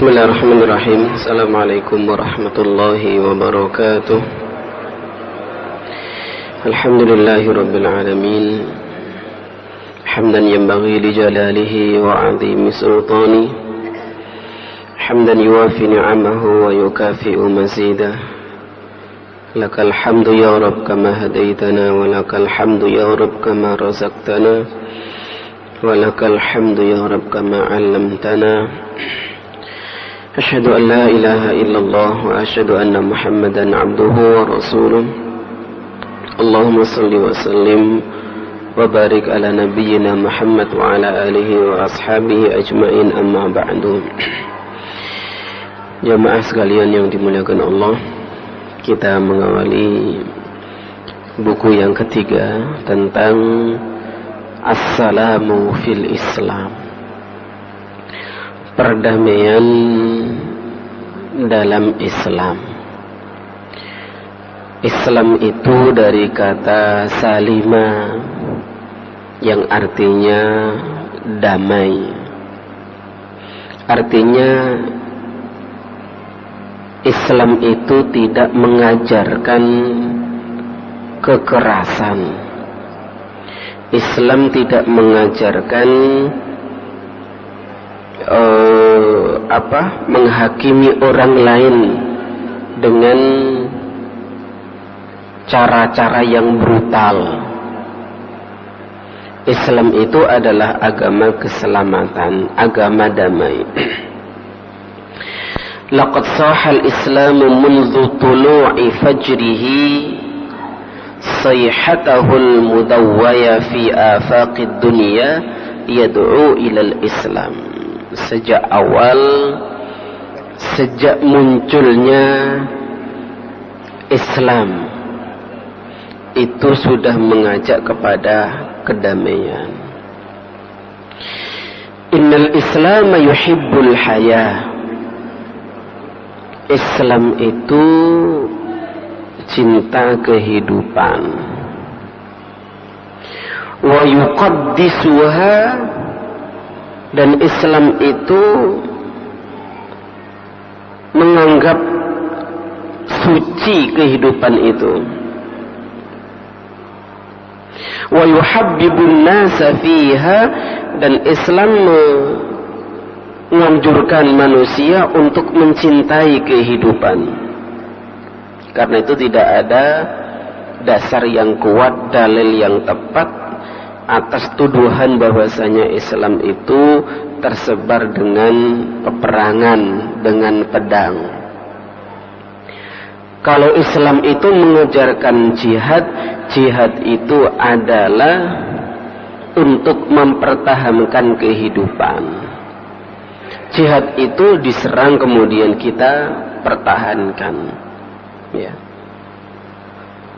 Bismillahirrahmanirrahim. Assalamualaikum warahmatullahi wabarakatuh. Alhamdulillahirabbil alamin. Hamdan yanbaghi li jalalihi wa 'azimi sultani. Hamdan yuwafi ni'amahu wa yukafi'u mazidah. Lakal hamdu ya Rabb kama hadaitana wa lakal hamdu ya Rabb kama razaqtana wa lakal hamdu ya Rabb kama 'allamtana. Asyhadu an la ilaha illallah wa asyhadu anna Muhammadan abduhu wa rasuluh. Allahumma salli wa sallim wa barik ala nabiyyina Muhammad wa ala alihi wa ashabihi ajmain, amma ba'du. Jamaah sekalian yang dimuliakan Allah, kita mengawali buku yang ketiga tentang As-Salamu fil Islam, perdamaian dalam Islam. Islam itu dari kata salima yang artinya damai. Artinya Islam itu tidak mengajarkan kekerasan. Islam tidak mengajarkan menghakimi orang lain dengan cara-cara yang brutal. Islam itu adalah agama keselamatan, agama damai. Laqad sahal Islamu mundu tulu'i fajrihi sayhatahul mudawwaya fi afaqid dunya yad'u ilal Islam. Sejak awal, sejak munculnya Islam, itu sudah mengajak kepada kedamaian. Innal Islam yuhibbul haya. Islam itu cinta kehidupan. Wa yuqaddisuha, dan Islam itu menganggap suci kehidupan itu. Wa yuhabbibun nasa fiha, dan Islam menganjurkan manusia untuk mencintai kehidupan. Karena itu tidak ada dasar yang kuat, dalil yang tepat atas tuduhan bahwasanya Islam itu tersebar dengan peperangan, dengan pedang. Kalau Islam itu mengajarkan jihad, jihad itu adalah untuk mempertahankan kehidupan. Jihad itu diserang kemudian kita pertahankan. Ya.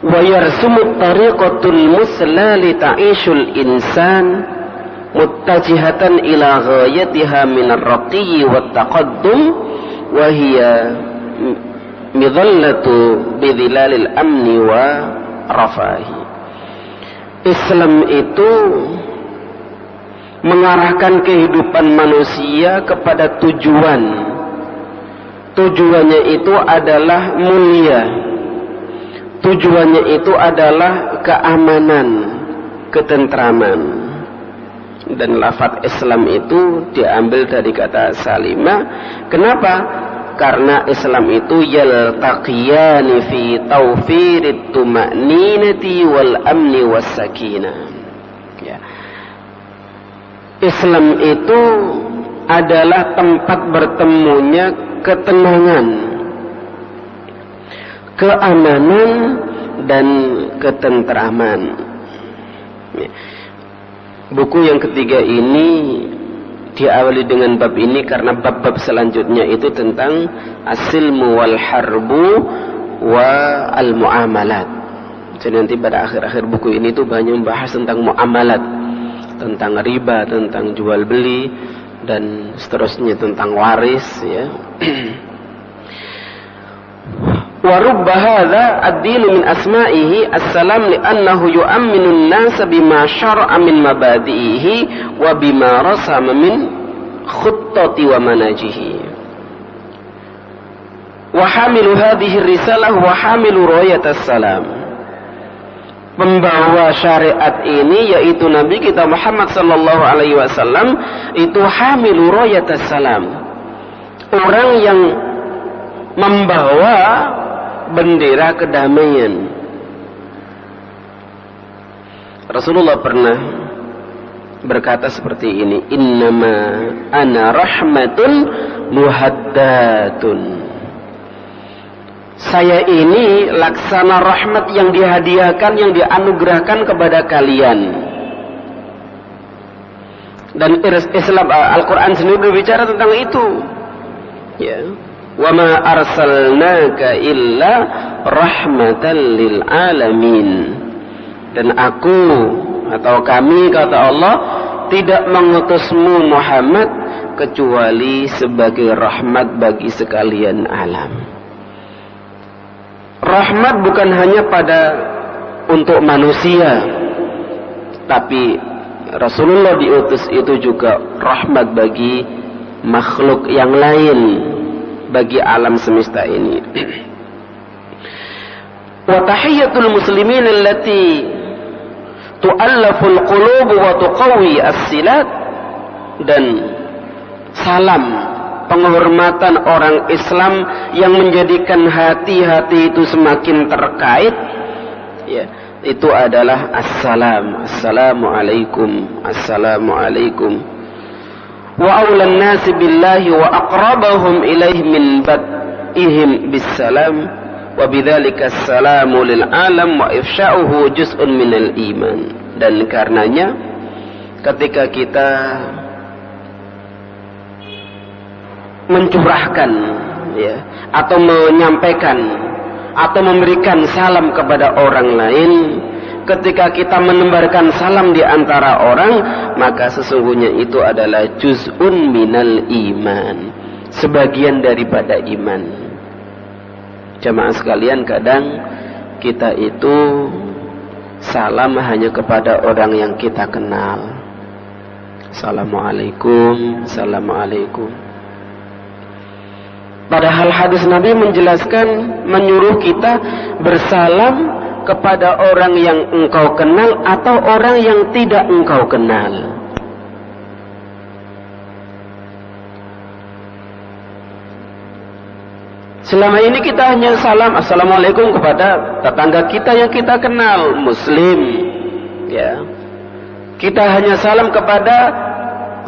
Wa yarsumu tariqatul musla li ta'ishul insan muttajihatan ila ghayatiha min ar-raqi wat taqaddum wa hiya midallatu bidhilalil amni wa rafahi. Islam itu mengarahkan kehidupan manusia kepada tujuan. Tujuannya itu adalah mulia. Tujuannya itu adalah keamanan, ketentraman. Dan lafaz Islam itu diambil dari kata salima. Kenapa? Karena Islam itu yaltaqiyani fi tawfirit tuma'ninati wal amni was sakinah. Ya. Islam itu adalah tempat bertemunya ketenangan, keamanan, dan ketentraman. Buku yang ketiga ini diawali dengan bab ini karena bab-bab selanjutnya itu tentang as-silmu wal harbu wa al-muamalat. Jadi nanti pada akhir-akhir buku ini tuh banyak membahas tentang muamalat, tentang riba, tentang jual beli, dan seterusnya, tentang waris, ya. Wa rubba hadza ad-dinu min asma'ihi as-salam li'annahu yu'amminu an-nasa bima syara'a min mabadi'ihi wa bima rasama min khuttati wa manajihi. wa hamilu hadhihi risalah wa hamilu rayatas salam. Pembawa syariat ini yaitu Nabi kita Muhammad sallallahu alaihi wasallam itu hamilu rayatas salam. Orang yang membawa bendera kedamaian. Rasulullah pernah berkata seperti ini, innama ana rahmatun muhaddatun. Saya ini laksana rahmat yang dihadiahkan, yang dianugerahkan kepada kalian. Dan Islam Al-Quran sendiri berbicara tentang itu. Ya. Wa ma arsalnaka illa rahmatan lil alamin. Dan aku atau kami kata Allah tidak mengutusmu Muhammad kecuali sebagai rahmat bagi sekalian alam. Rahmat bukan hanya untuk manusia, tapi Rasulullah diutus itu juga rahmat bagi makhluk yang lain, bagi alam semesta ini. Wa tahiyyatul muslimin allati tu'allaful qulub wa tuqawi as-silat, dan salam penghormatan orang Islam yang menjadikan hati-hati itu semakin terkait, ya, itu adalah assalam, assalamualaikum, assalamualaikum. Wa awlan nasi billahi wa aqrabahum ilaihi min bad'ihim bissalam wa bidzalika assalamu lil alam wa ifsya'uhu juz'un minal iman. Dan karenanya ketika kita mencurahkan, ya, atau menyampaikan atau memberikan salam kepada orang lain, ketika kita menebarkan salam di antara orang, maka sesungguhnya itu adalah juz'un minal iman, sebagian daripada iman. Jamaah sekalian, kadang kita itu salam hanya kepada orang yang kita kenal. Assalamualaikum, assalamualaikum. Padahal hadis Nabi menjelaskan, menyuruh kita bersalam kepada orang yang engkau kenal atau orang yang tidak engkau kenal. Selama ini kita hanya salam assalamualaikum kepada tetangga kita yang kita kenal, muslim, ya. Kita hanya salam kepada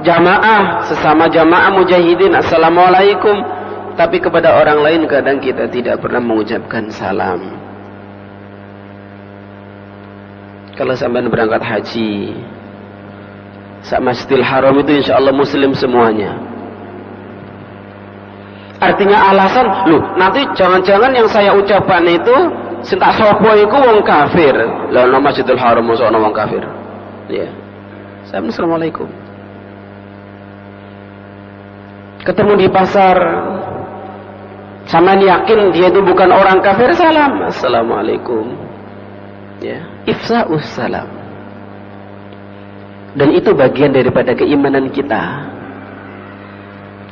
jamaah, sesama jamaah mujahidin, assalamualaikum. Tapi kepada orang lain kadang kita tidak pernah mengucapkan salam. Kalau sampai berangkat haji, sak Masjidil Haram itu insya Allah muslim semuanya. Artinya alasan, loh nanti jangan-jangan yang saya ucapkan itu sentak sopo iku wong kafir. Lah nang Masjidil Haram mosok ana wong kafir. Ya. Assalamualaikum. Ketemu di pasar, sama yakin dia itu bukan orang kafir, salam assalamualaikum, ya, ifsa'us salam. Dan itu bagian daripada keimanan kita,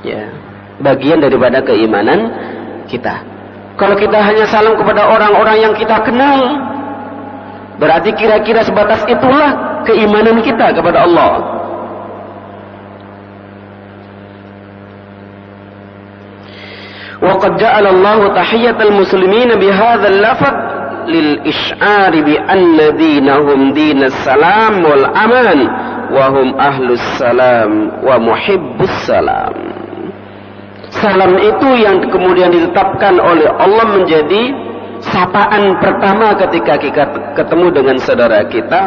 ya, bagian daripada keimanan kita. Kalau kita hanya salam kepada orang-orang yang kita kenal, berarti kira-kira sebatas itulah keimanan kita kepada Allah. وقد جعل الله تحية المسلمين بهذا اللفظ للإشعار بأن دينهم دين السلام والأمان وهم أهل السلام ومحب السلام. Salam itu yang kemudian ditetapkan oleh Allah menjadi sapaan pertama ketika kita ketemu dengan saudara kita,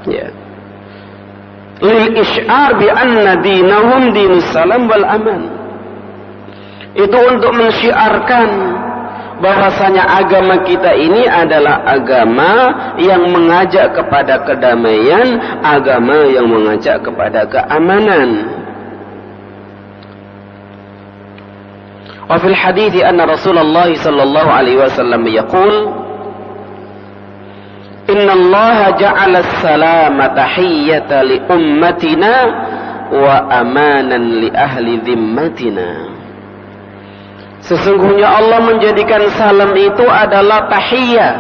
ya. Lil isy'ar bi anna dinahum dinus salam wal aman. Itu untuk mensyiarkan bahwasanya agama kita ini adalah agama yang mengajak kepada kedamaian, agama yang mengajak kepada keamanan. Wa fil hadits anna Rasulullah sallallahu alaihi wasallam yaqul, inna Allah ja'ala as-salama tahiyyatan li ummatina wa amanan li ahli dhimmatina. Sesungguhnya Allah menjadikan salam itu adalah tahiyah,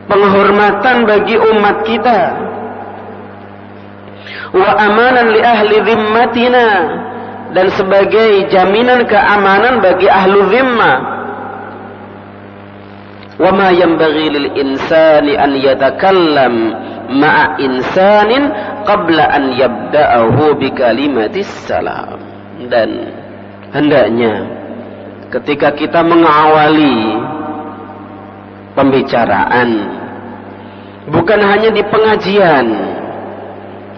penghormatan bagi umat kita. Wa amanan li ahli dhimmatina, dan sebagai jaminan keamanan bagi ahlu dhimmah. Wa ma yanbaghi lil insani an yatakallam ma'a insanin qabla an yabda'ahu bi kalimatis salam. Dan hendaknya ketika kita mengawali pembicaraan, bukan hanya di pengajian,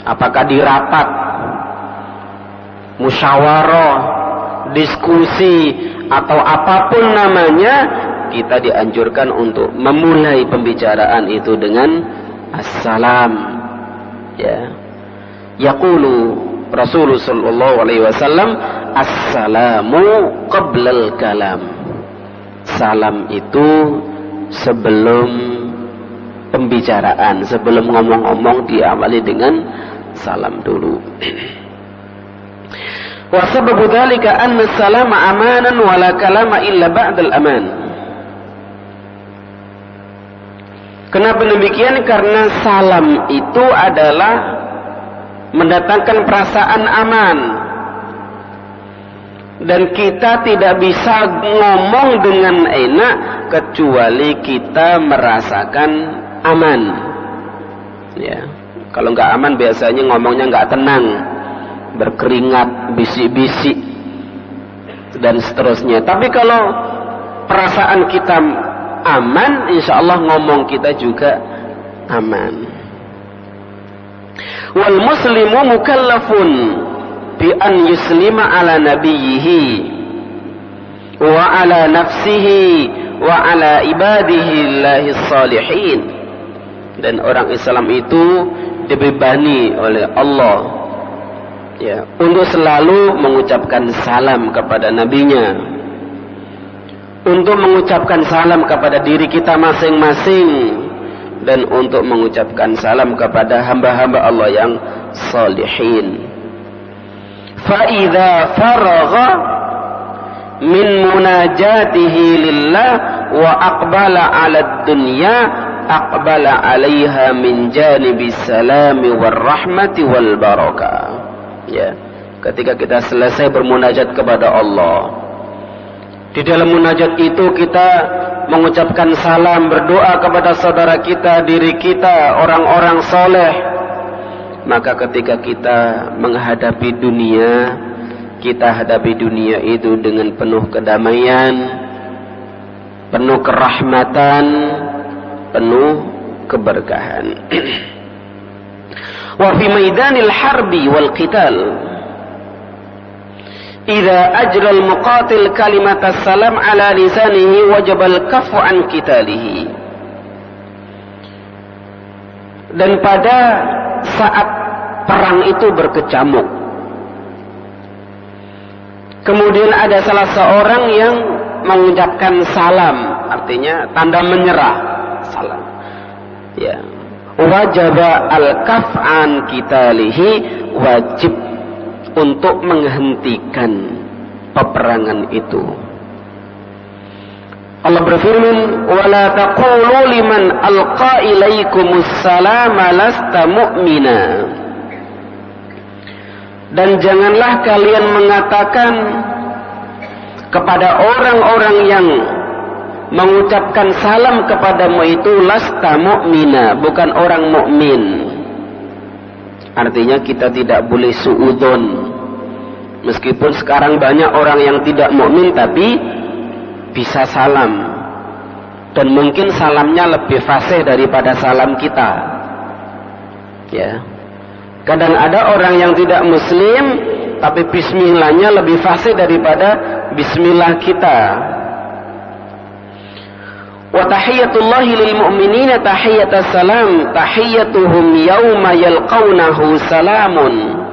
apakah di rapat, musyawarah, diskusi, atau apapun namanya, kita dianjurkan untuk memulai pembicaraan itu dengan assalam. Ya, yaqulu Rasulullah sallallahu alaihi wasallam, assalamu qablal kalam. Salam itu sebelum pembicaraan, sebelum ngomong-ngomong diawali dengan salam dulu. Wa sababu dzalika anna salama amanan wa la kalama illa ba'dal aman. Kenapa demikian? Karena salam itu adalah mendatangkan perasaan aman, dan kita tidak bisa ngomong dengan enak kecuali kita merasakan aman. Ya, kalau nggak aman biasanya ngomongnya nggak tenang, berkeringat, bisik-bisik, dan seterusnya. Tapi kalau perasaan kita aman, insya Allah ngomong kita juga aman. Wal muslimu mukallafun bi an yuslima ala nabiyhi wa ala nafsihi wa ala ibadihi llahis salihin. Dan orang Islam itu dibebani oleh Allah, ya, untuk selalu mengucapkan salam kepada nabinya, untuk mengucapkan salam kepada diri kita masing-masing, dan untuk mengucapkan salam kepada hamba-hamba Allah yang salihin. Fa idza faragha min munajatihi lillah wa aqbala 'ala dunya aqbala 'alaiha min janibis salami war rahmati wal barakah. Ya, ketika kita selesai bermunajat kepada Allah, di dalam munajat itu kita mengucapkan salam, berdoa kepada saudara kita, diri kita, orang-orang soleh. Maka ketika kita menghadapi dunia, kita hadapi dunia itu dengan penuh kedamaian, penuh kerahmatan, penuh keberkahan. Wa fi maidanil harbi wal qital, idza ajra al muqatil kalimat assalam ala lisanihi wajib al kaffu an qitalihi. Dan pada saat perang itu berkecamuk, kemudian ada salah seorang yang mengucapkan salam, artinya tanda menyerah, salam, ya, wajib al kaffu an qitalihi, wajib untuk menghentikan peperangan itu. Allah berfirman, "Wala taqulu liman alqa ilaikumus salama lasta mu'mina." Dan janganlah kalian mengatakan kepada orang-orang yang mengucapkan salam kepadamu itu lasta mu'mina, bukan orang mukmin. Artinya kita tidak boleh suudzon. Meskipun sekarang banyak orang yang tidak mukmin tapi bisa salam, dan mungkin salamnya lebih fasih daripada salam kita. Ya, kadang ada orang yang tidak muslim tapi bismillahnya lebih fasih daripada bismillah kita. Wa tahiyyatullahi lil mu'minina tahiyyatus salam, tahiyyatuhum yauma yalqaunahu salamun.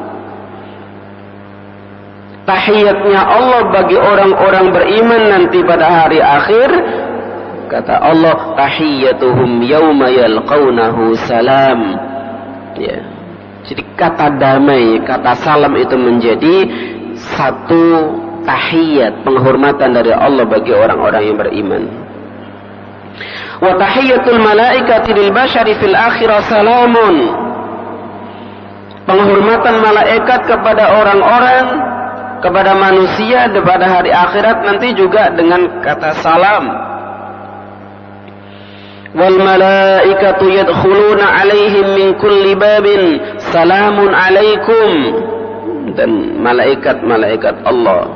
Tahiyatnya Allah bagi orang-orang beriman nanti pada hari akhir, kata Allah, tahiyyatuhum yauma yalqaunahu salam. Ya. Jadi kata damai, kata salam itu menjadi satu tahiyat, penghormatan dari Allah bagi orang-orang yang beriman. Wa tahiyyatul malaikati lil bashari fil akhirah salamun. Penghormatan malaikat kepada orang-orang, kepada manusia pada hari akhirat nanti juga dengan kata salam. Wal malaikatu yadkhuluna alaihim min kulli babin salamun alaikum. Dan malaikat-malaikat Allah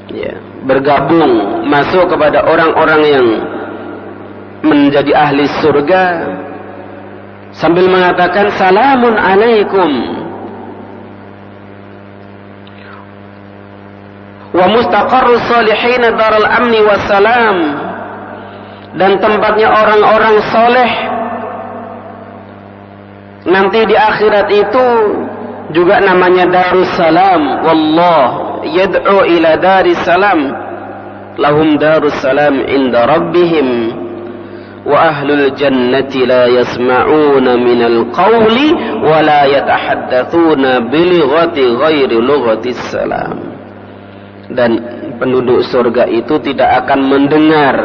ya, bergabung masuk kepada orang-orang yang menjadi ahli surga sambil mengatakan salamun alaikum. Wa mustaqarrus salihin darul amni wassalam. Dan tempatnya orang-orang soleh nanti di akhirat itu juga namanya Darussalam. Wallah yad'u ila Darussalam, lahum Darussalam inda rabbihim wa ahlul jannati la yasma'una minal qawli wa la yatahaddatsuna bilighati ghairi lughatis salam. Dan penduduk surga itu tidak akan mendengar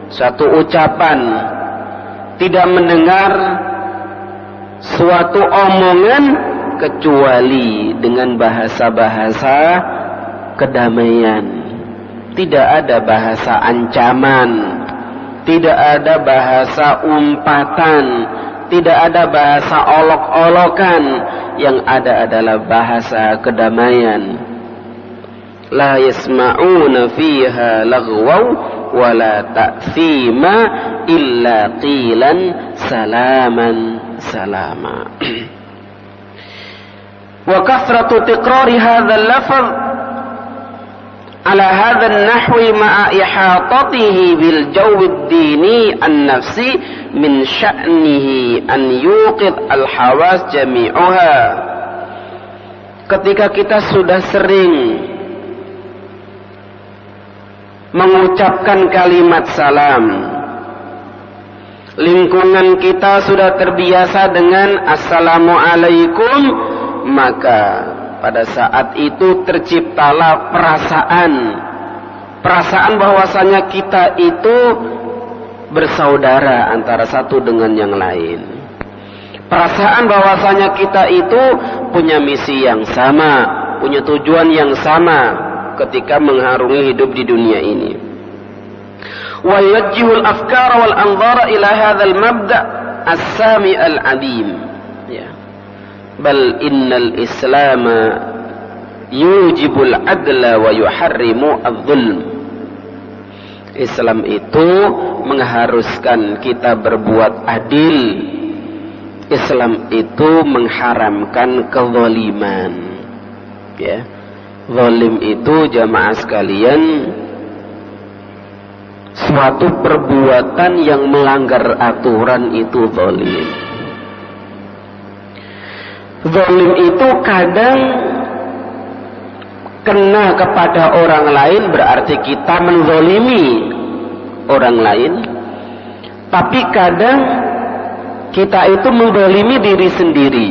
satu ucapan, tidak mendengar suatu omongan kecuali dengan bahasa-bahasa kedamaian. Tidak ada bahasa ancaman, tidak ada bahasa umpatan, tidak ada bahasa olok-olokan. Yang ada adalah bahasa kedamaian. La yasma'una fiha lagwaw wala ta'thima illa qilan salaman salama. Wa kathratu tikrari hadzal lafaz ala hadzal nahwi ma'a ihatatihi bil jawi ad-dini an-nafsi min sya'nihi an yuqid al-hawas jami'uha. Ketika kita sudah sering mengucapkan kalimat salam, lingkungan kita sudah terbiasa dengan assalamualaikum, maka pada saat itu terciptalah perasaan bahwasanya kita itu bersaudara antara satu dengan yang lain. Perasaan bahwasanya kita itu punya misi yang sama, punya tujuan yang sama ketika mengharungi hidup di dunia ini. Wa yajihul afkar wal anzara ila hadzal mabda' as-sami al-adim. Ya. Bal innal Islam yujibul adla wa yuharrimu adh-dhulm. Islam itu mengharuskan kita berbuat adil. Islam itu mengharamkan kezaliman. Ya. Zalim itu jamaah sekalian suatu perbuatan yang melanggar aturan, itu zalim. Zalim itu kadang kena kepada orang lain, berarti kita menzalimi orang lain. Tapi kadang kita itu menzalimi diri sendiri.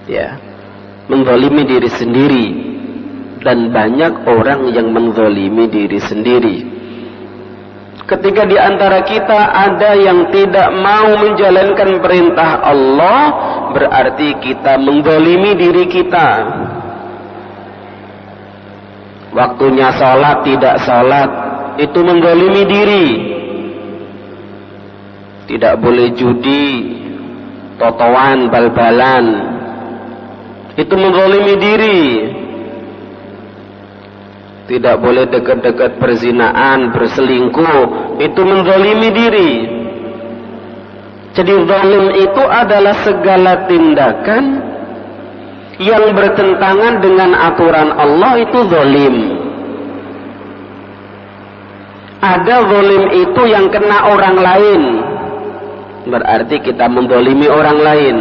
Ya. Menzalimi diri sendiri, dan banyak orang yang menzalimi diri sendiri. Ketika di antara kita ada yang tidak mau menjalankan perintah Allah, berarti kita menzalimi diri kita. Waktunya sholat tidak sholat, itu menzalimi diri. Tidak boleh judi, totoan, bal-balan, itu menzalimi diri. Tidak boleh dekat-dekat perzinaan, berselingkuh, itu menzalimi diri. Jadi zalim itu adalah segala tindakan yang bertentangan dengan aturan Allah, itu zalim. Ada zalim itu yang kena orang lain, berarti kita menzalimi orang lain.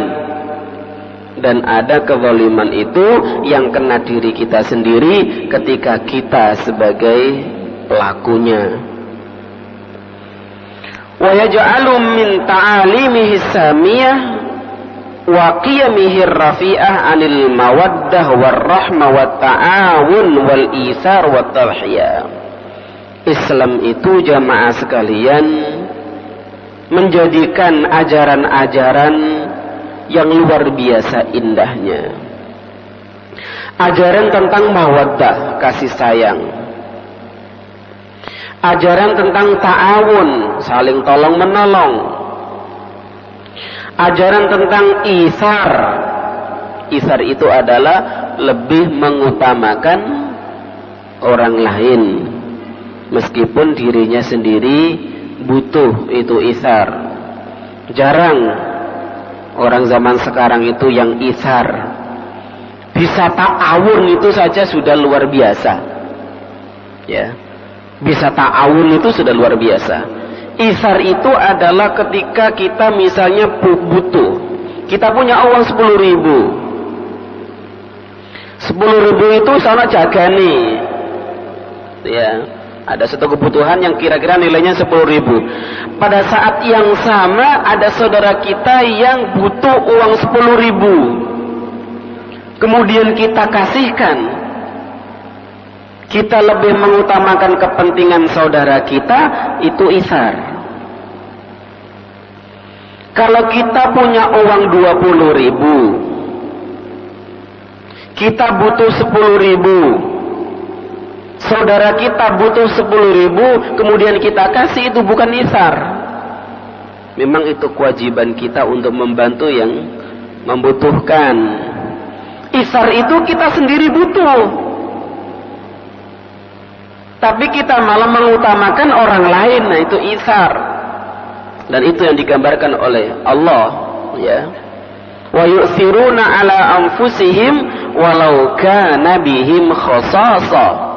Dan ada kezaliman itu yang kena diri kita sendiri ketika kita sebagai pelakunya. Wa yaj'alu min ta'alimihi samiyah wa qiyamihir rafi'ah 'anil mawaddah warahmah wat ta'awun wal isar wat tadhiyah. Islam itu jamaah sekalian menjadikan ajaran-ajaran yang luar biasa indahnya. Ajaran tentang mawaddah, kasih sayang. Ajaran tentang ta'awun, saling tolong menolong. Ajaran tentang isar. Isar itu adalah lebih mengutamakan orang lain meskipun dirinya sendiri butuh, itu isar. Jarang orang zaman sekarang itu yang isar. Bisa ta'awun itu saja sudah luar biasa. Ya. Bisa ta'awun itu sudah luar biasa. Isar itu adalah ketika kita misalnya butuh. Kita punya uang 10.000. 10.000 itu sana jagani. Ya. Ada satu kebutuhan yang kira-kira nilainya 10.000. Pada saat yang sama ada saudara kita yang butuh uang 10.000. Kemudian kita kasihkan. Kita lebih mengutamakan kepentingan saudara kita, itu isar. Kalau kita punya uang 20.000, kita butuh 10.000. Saudara kita butuh 10.000, kemudian kita kasih, itu bukan isar. Memang itu kewajiban kita untuk membantu yang membutuhkan. Isar itu kita sendiri butuh, tapi kita malah mengutamakan orang lain. Nah, itu isar. Dan itu yang digambarkan oleh Allah, ya. Wa yu'thiruna ala anfusihim walau kana bihim khasasa.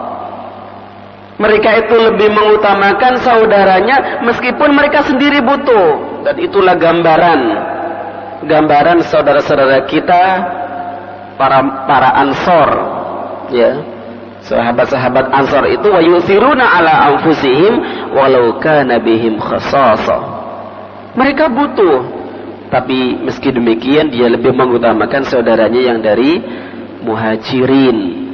Mereka itu lebih mengutamakan saudaranya meskipun mereka sendiri butuh. Dan itulah gambaran saudara-saudara kita, para Ansor, ya. Sahabat-sahabat Ansar itu wa yu'thiruna ala anfusihim walau kana bihim khasasa. Mereka butuh, tapi meski demikian dia lebih mengutamakan saudaranya yang dari muhajirin.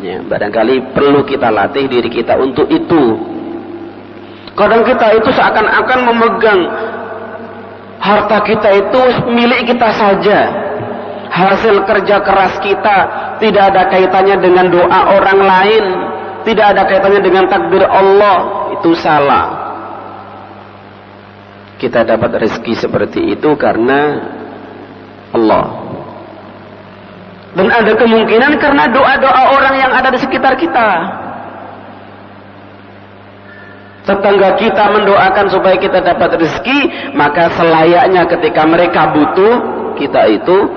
Ya, barangkali perlu kita latih diri kita untuk itu. Kadang kita itu seakan-akan memegang harta kita itu milik kita saja. Hasil kerja keras kita tidak ada kaitannya dengan doa orang lain, tidak ada kaitannya dengan takdir Allah. Itu salah. Kita dapat rezeki seperti itu karena Allah. Dan ada kemungkinan karena doa-doa orang yang ada di sekitar kita. Tetangga kita mendoakan supaya kita dapat rezeki, maka selayaknya ketika mereka butuh, kita itu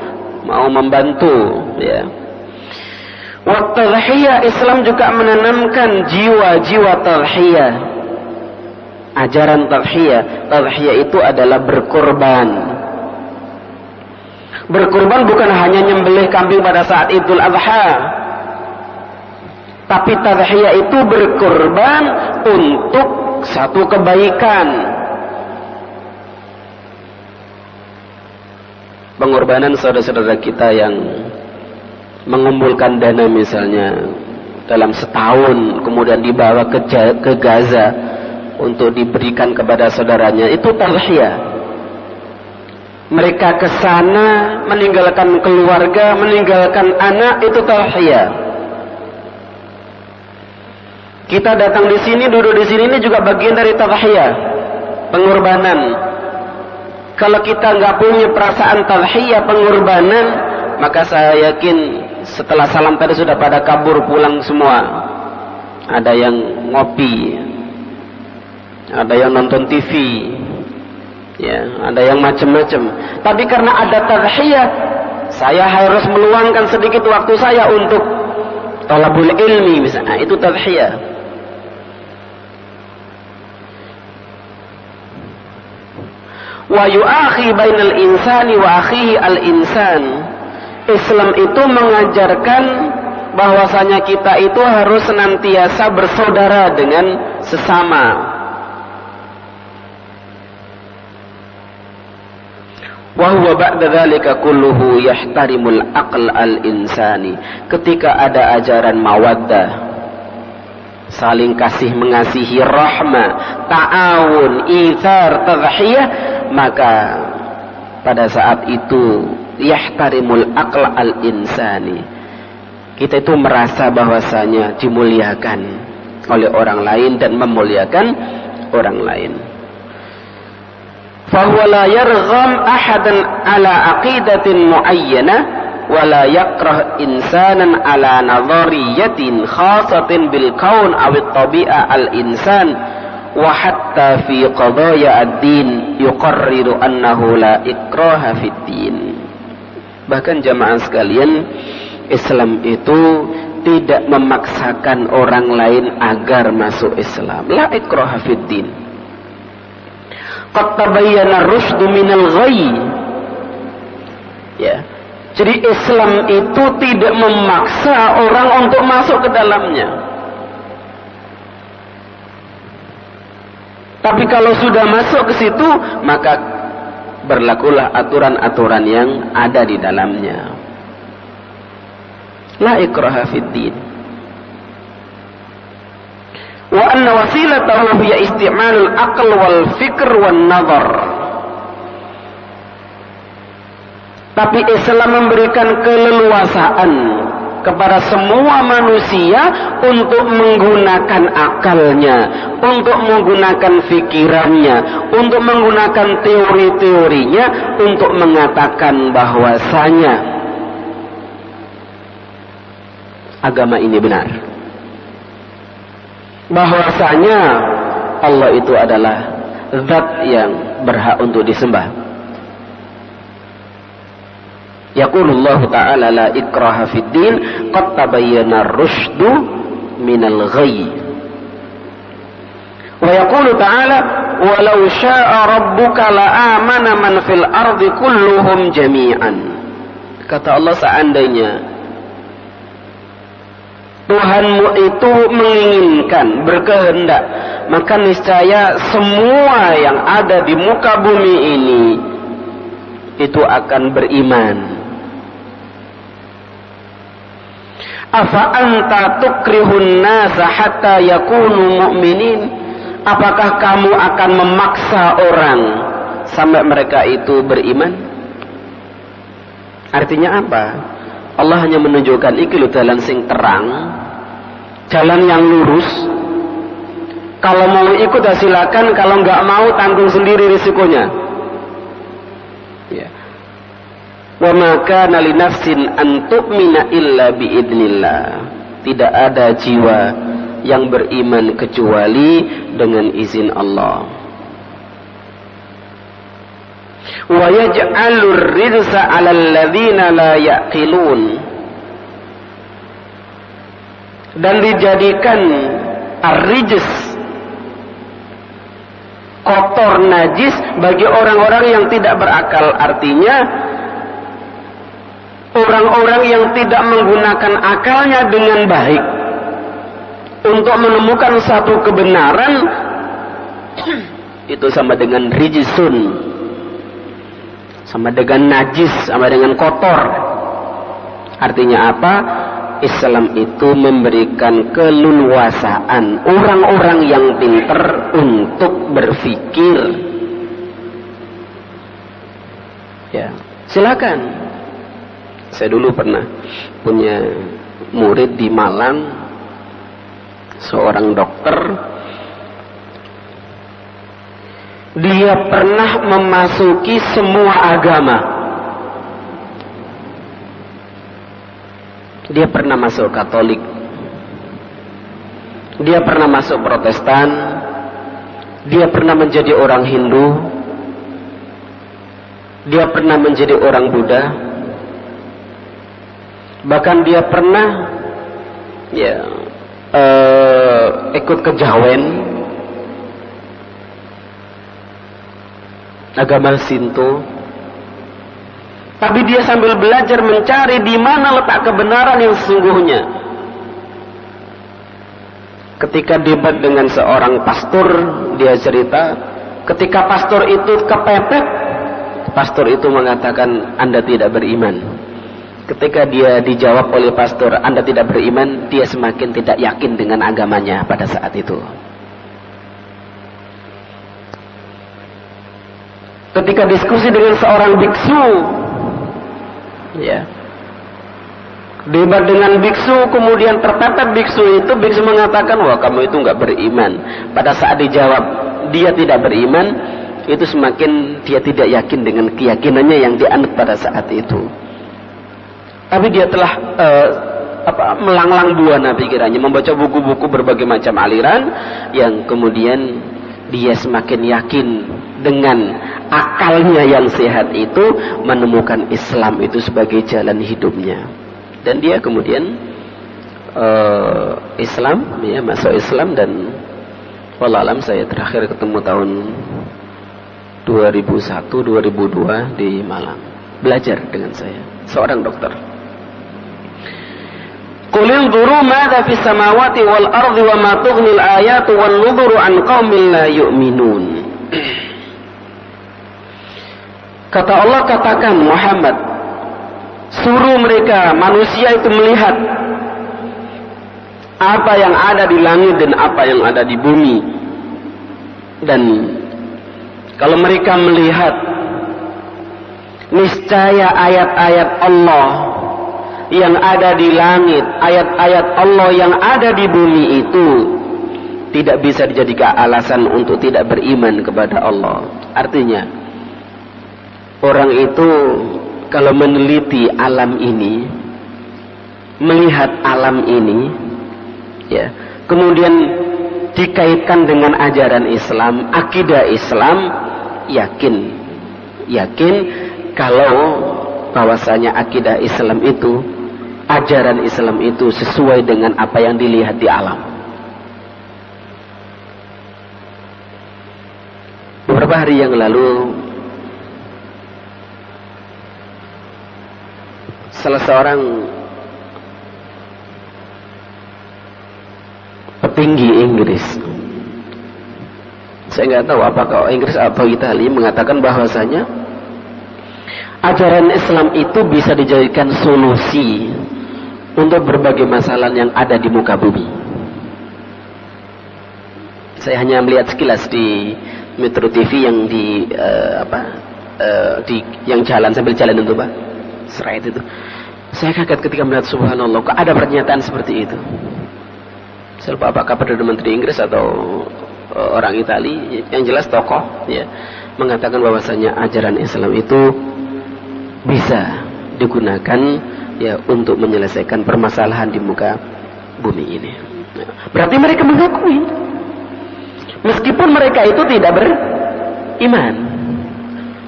mau membantu, ya. Wa tadhiyah, Islam juga menanamkan jiwa-jiwa tadhiyah. Ajaran tadhiyah. Tadhiyah itu adalah berkorban. Berkorban bukan hanya nyembelih kambing pada saat Idul Adha. Tapi tadhiyah itu berkorban untuk satu kebaikan. Pengorbanan saudara-saudara kita yang mengumpulkan dana misalnya dalam setahun, kemudian dibawa ke Gaza untuk diberikan kepada saudaranya, itu tadhiyah. Mereka ke sana meninggalkan keluarga, meninggalkan anak, itu tadhiyah. Kita datang di sini, duduk di sini, ini juga bagian dari tadhiyah, pengorbanan. Kalau kita nggak punya perasaan tadhiyah, pengorbanan, maka saya yakin setelah salam tadi sudah pada kabur pulang semua. Ada yang ngopi, ada yang nonton TV, ya, ada yang macam-macam. Tapi karena ada tadhiyah, saya harus meluangkan sedikit waktu saya untuk talabul ilmi misalnya. Itu tadhiyah. Wa yu'akhi bainal insani wa akhihi al-insan. Islam itu mengajarkan bahwasanya kita itu harus senantiasa bersaudara dengan sesama. Wa huwa ba'da dzalika kulluhu yahtarimul aql al-insani. Ketika ada ajaran mawaddah, saling kasih mengasihi, rahmah, ta'awun, itsar, tadhiyah, maka pada saat itu yahtarimul aql al-insani. Kita itu merasa bahwasanya dimuliakan oleh orang lain dan memuliakan orang lain. فهو لا يرغم أحدا على عقيدة معينة ولا يكره إنسانا على نظرية خاصة بالكون أو الطبيعة الإنسان وحتى في قضايا الدين يقرر أنه لا إكراه في الدين. Bahkan jamaah sekalian, Islam itu tidak memaksakan orang lain agar masuk Islam. La ikraha fid din. Qad tabayyana ar-rusydu minal ghayy. Ya. Jadi Islam itu tidak memaksa orang untuk masuk ke dalamnya. Tapi kalau sudah masuk ke situ, maka berlakulah aturan-aturan yang ada di dalamnya. La ikraha fid din. Wa anna wasilatahu hiya isti'malul aql wal fikr wan nazar. Tapi Islam memberikan keleluasaan kepada semua manusia untuk menggunakan akalnya, untuk menggunakan fikirannya, untuk menggunakan teori-teorinya untuk mengatakan bahwasanya agama ini benar. Bahwasanya Allah itu adalah zat yang berhak untuk disembah. Yaqulullahu ta'ala la ikraha fid din qad tabayyana ar-rusydu minal ghayy. Wa yaqulu ta'ala walau syaa rabbuka la amana man fil ardi kulluhum jami'an. Kata Allah, seandainya Tuhanmu itu menginginkan, berkehendak, maka niscaya semua yang ada di muka bumi ini itu akan beriman. Afa anta tukrihun nasa hatta yakunu mu'minin? Apakah kamu akan memaksa orang sampai mereka itu beriman? Artinya apa? Allah hanya menunjukkan iki lho jalan sing terang, jalan yang lurus. Kalau mau ikut ya silakan, kalau nggak mau tanggung sendiri risikonya. Ya. Wa ma kana li nafsin an tu'mina illa biidznillah. Tidak ada jiwa yang beriman kecuali dengan izin Allah. Wa yaj'alur rizqa 'alal ladzina la yaqilun. Dan dijadikan ar-rijs, kotor, najis bagi orang-orang yang tidak berakal. Artinya orang-orang yang tidak menggunakan akalnya dengan baik untuk menemukan satu kebenaran itu sama dengan rijsun, sama dengan najis, sama dengan kotor. Artinya apa? Islam itu memberikan keleluasaan orang-orang yang pintar untuk berpikir. Ya, silakan. Saya dulu pernah punya murid di Malang, seorang dokter. Dia pernah memasuki semua agama. Dia pernah masuk Katolik, dia pernah masuk Protestan, dia pernah menjadi orang Hindu, dia pernah menjadi orang Buddha, bahkan dia pernah ikut kejawen, agama Shinto. Tapi dia sambil belajar mencari di mana letak kebenaran yang sesungguhnya. Ketika debat dengan seorang pastor, dia cerita, ketika pastor itu kepepet pastor itu mengatakan Anda tidak beriman. Ketika dia dijawab oleh pastor Anda tidak beriman, dia semakin tidak yakin dengan agamanya pada saat itu. Ketika diskusi dengan seorang biksu, ya, debat dengan biksu, kemudian terpepet biksu mengatakan, wah kamu itu nggak beriman. Pada saat dijawab dia tidak beriman, itu semakin dia tidak yakin dengan keyakinannya yang dianut pada saat itu. Tapi dia telah melanglang buana pikirannya, membaca buku-buku berbagai macam aliran, yang kemudian dia semakin yakin dengan akalnya yang sehat itu, menemukan Islam itu sebagai jalan hidupnya. Dan dia kemudian Islam, ya, masuk Islam. Dan wallah alam saya terakhir ketemu tahun 2001-2002 di Malang, belajar dengan saya, seorang dokter. Qul inzuru madza fis samawati wal ardi wa ma tughnil ayatu wan nudhuru an qaumin la yu'minun. Kata Allah, katakan Muhammad, suruh mereka manusia itu melihat apa yang ada di langit dan apa yang ada di bumi. Dan kalau mereka melihat, niscaya ayat-ayat Allah yang ada di langit, ayat-ayat Allah yang ada di bumi itu tidak bisa dijadikan alasan untuk tidak beriman kepada Allah. Artinya, orang itu kalau meneliti alam ini, melihat alam ini, ya, kemudian dikaitkan dengan ajaran Islam, akidah Islam, yakin kalau bahwasanya akidah Islam itu, ajaran Islam itu sesuai dengan apa yang dilihat di alam. Beberapa hari yang lalu, salah seorang petinggi Inggris, saya nggak tahu apakah Inggris atau Italia, mengatakan bahwasanya ajaran Islam itu bisa dijadikan solusi untuk berbagai masalah yang ada di muka bumi. Saya hanya melihat sekilas di Metro TV yang yang jalan sambil jalan itu, Pak. Serait itu. Saya kaget ketika melihat, subhanallah, kok ada pernyataan seperti itu. Saya lupa apakah Perdana Menteri Inggris atau orang Italia, yang jelas tokoh, ya, mengatakan bahwasanya ajaran Islam itu bisa digunakan, ya, untuk menyelesaikan permasalahan di muka bumi ini. Berarti mereka mengakui, meskipun mereka itu tidak beriman,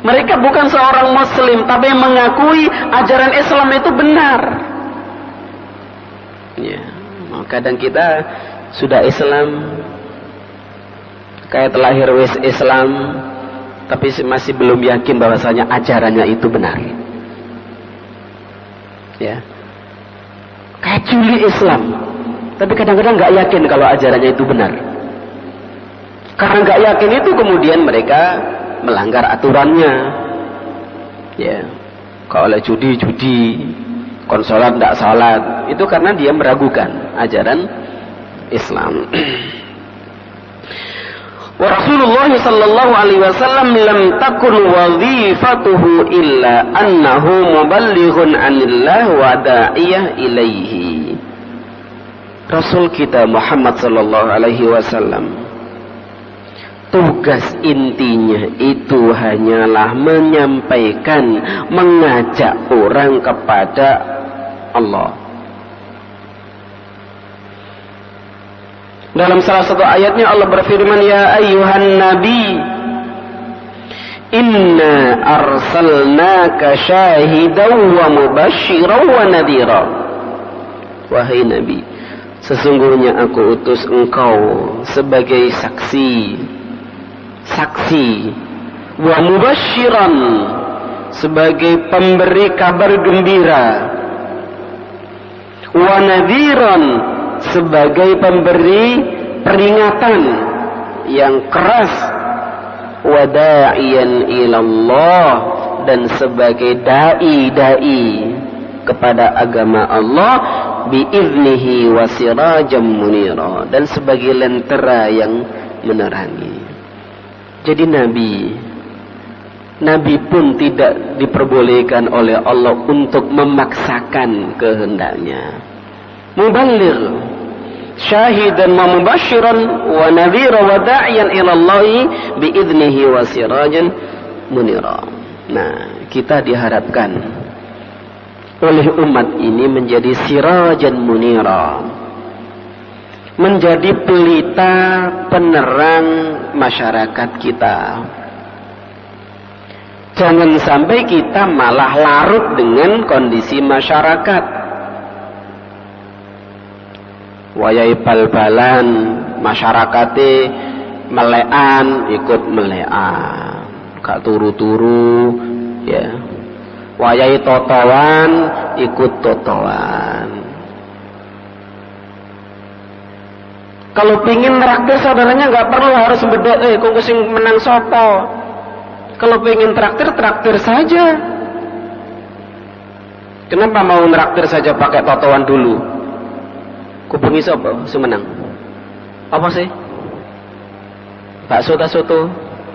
mereka bukan seorang muslim, tapi mengakui ajaran Islam itu benar. Ya, kadang kita sudah Islam, kayak terlahir wis Islam, tapi masih belum yakin bahwasanya ajarannya itu benar. Ya, kayak Juli Islam, tapi kadang-kadang nggak yakin kalau ajarannya itu benar. Karena nggak yakin itu, kemudian mereka melanggar aturannya. Ya, kalau judi, konsolat tidak salat, itu karena dia meragukan ajaran Islam. Wa Rasulullah sallallahu alaihi wasallam lam takun wazifatuhu illa annahu muballighun anillah wa da'iyah ilaihi. Rasul kita Muhammad sallallahu alaihi wasallam, tugas intinya itu hanyalah menyampaikan, mengajak orang kepada Allah. Dalam salah satu ayatnya Allah berfirman, ya ayyuhan nabi, inna arsalnaka syahidan wa mubasysyiran wa nadhira. Wahai nabi, sesungguhnya aku utus engkau sebagai saksi, wa mubasysyiran, sebagai pemberi kabar gembira, wa nadhiran, sebagai pemberi peringatan yang keras, wa da'iyan ilallah, dan sebagai dai kepada agama Allah, biiznihi wa sirajan munira, dan sebagai lentera yang menerangi. Jadi Nabi pun tidak diperbolehkan oleh Allah untuk memaksakan kehendaknya. Muballigh syahidan wa mubasyiran wa nadhira wa da'iyan ila Allah biiznihi wa sirajan munira. Nah, kita diharapkan oleh umat ini menjadi sirajan munira, menjadi pelita penerang masyarakat kita. Jangan sampai kita malah larut dengan kondisi masyarakat. Wayai bal-balan, masyarakatnya melekan, ikut melekan, gak turu-turu, ya. Wayai totowan, ikut totowan. Kalau pingin traktir saudaranya nggak perlu harus bedek, kok sing menang sopo. Kalau pengen traktir saja. Kenapa mau traktir saja pakai totowan dulu? Kubengi sapa sing menang? Apa sih? Bakso ta soto?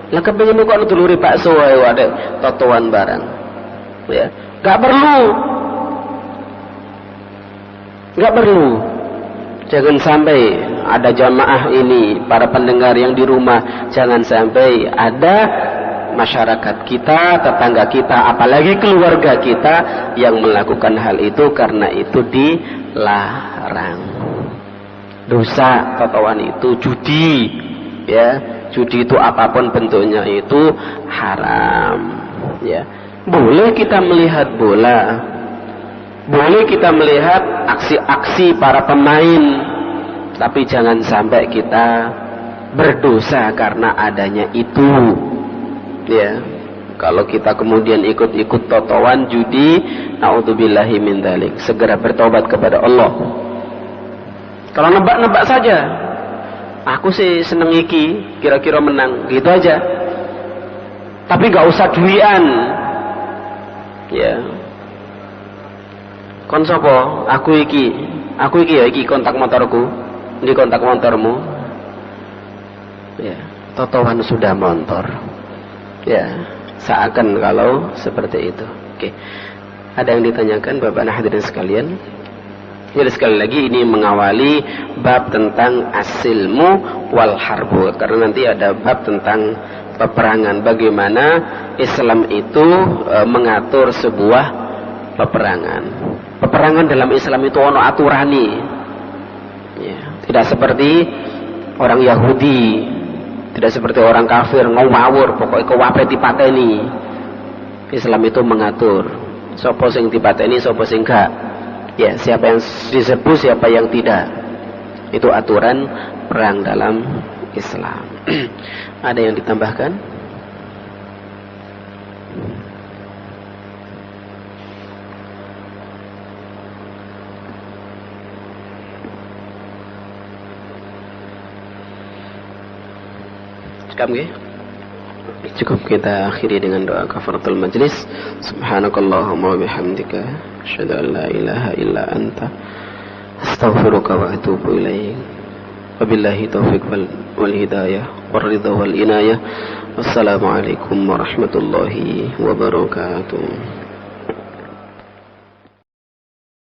Lah kepengin kok duluri bakso wae wae totowan barang. Ya, enggak perlu. Enggak perlu. Jangan sampai ada jamaah ini, para pendengar yang di rumah, jangan sampai ada masyarakat kita, tetangga kita, apalagi keluarga kita yang melakukan hal itu karena itu dilarang. Dosa totowan itu judi, ya. Judi itu apapun bentuknya itu haram, ya. Boleh kita melihat bola, boleh kita melihat aksi-aksi para pemain, tapi jangan sampai kita berdosa karena adanya itu. Ya, kalau kita kemudian ikut-ikut totowan judi, naudzubillahi min dzalik, segera bertobat kepada Allah. Kalau nebak-nebak saja, aku sih seneng iki, kira-kira menang, gitu aja. Tapi gak usah duian. Ya. Kon sapa? Aku iki ya, iki kontak motorku. Ini kontak motormu. Ya, totowan sudah motor. Ya, seakan kalau seperti itu. Oke. Ada yang ditanyakan Bapak hadirin sekalian? Jadi sekali lagi ini mengawali bab tentang asilmu wal harbu, karena nanti ada bab tentang peperangan, bagaimana Islam itu mengatur sebuah peperangan. Peperangan dalam Islam itu ono aturani. Ya, tidak seperti orang Yahudi, tidak seperti orang kafir ngawur, pokoknya kewape dipateni. Islam itu mengatur sapa sing dipateni, sapa sing gak. Ya, siapa yang disebut, siapa yang tidak. Itu aturan perang dalam Islam. Ada yang ditambahkan? Cukup kita akhiri dengan doa kafaratul majlis. Subhanakallahumma wa bihamdika asyhadu an la ilaha illa anta astaghfiruka wa atubu ilaik. Wabillahi taufiq wal hidayah wal ridha wal inayah. Wassalamualaikum warahmatullahi wabarakatuh.